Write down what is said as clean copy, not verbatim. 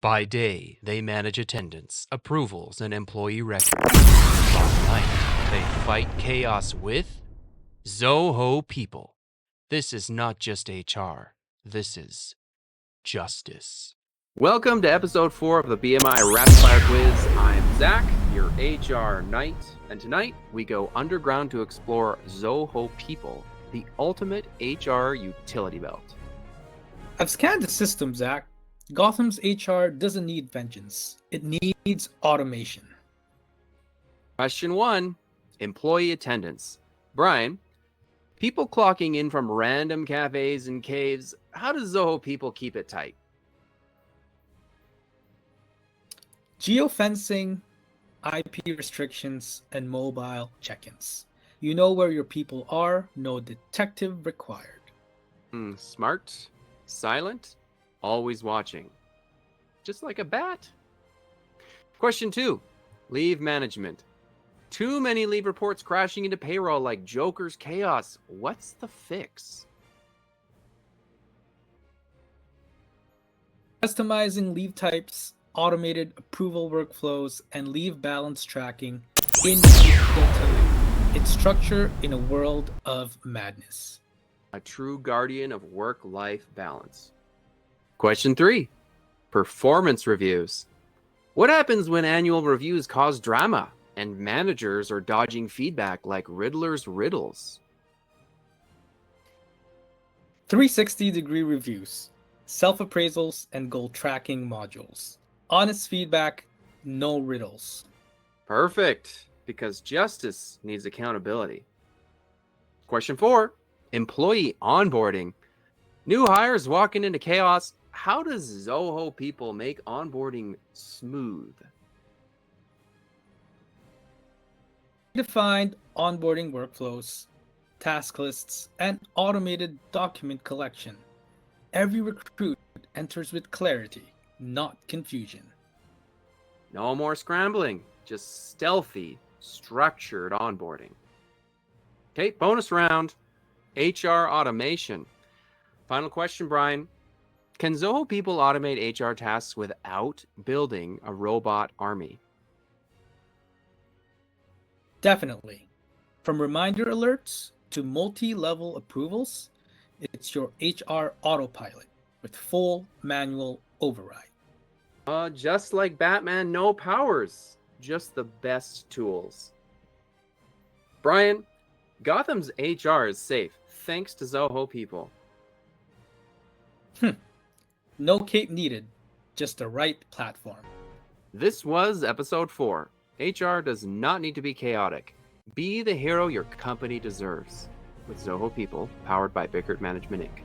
By day, they manage attendance, approvals, and employee records. By night, they fight chaos with Zoho People. This is not just HR. This is justice. Welcome to episode 4 of the BMI Rapid Fire Quiz. I'm Zack, your HR knight, and tonight we go underground to explore Zoho People, the ultimate HR utility belt. I've scanned the system, Zack. Gotham's HR doesn't need vengeance. It needs automation. Question 1, employee attendance. Brian, people clocking in from random cafes and caves, how does Zoho People keep it tight? Geo-fencing, IP restrictions, and mobile check-ins. You know where your people are, no detective required. Smart, silent, always watching. Just like a bat. Question 2, leave management. Too many leave reports crashing into payroll like Joker's chaos. What's the fix? Customizing leave types, automated approval workflows, and leave balance tracking in real time. It's structure in a world of madness. A true guardian of work-life balance. Question 3, performance reviews. What happens when annual reviews cause drama and managers are dodging feedback like Riddler's riddles? 360-degree reviews, self-appraisals, and goal tracking modules. Honest feedback, no riddles. Perfect, because justice needs accountability. Question 4, employee onboarding. New hires walking into chaos. How does Zoho People make onboarding smooth? Defined onboarding workflows, task lists, and automated document collection. Every recruit enters with clarity, not confusion. No more scrambling, just stealthy, structured onboarding. Okay, bonus round, HR automation. Final question, Brian. Can Zoho People automate HR tasks without building a robot army? Definitely. From reminder alerts to multi-level approvals, it's your HR autopilot with full manual override. Just like Batman, no powers, just the best tools. Brian, Gotham's HR is safe thanks to Zoho People. No cape needed, just the right platform. This was episode 4. HR does not need to be chaotic. Be the hero your company deserves. With Zoho People, powered by Bickert Management Inc.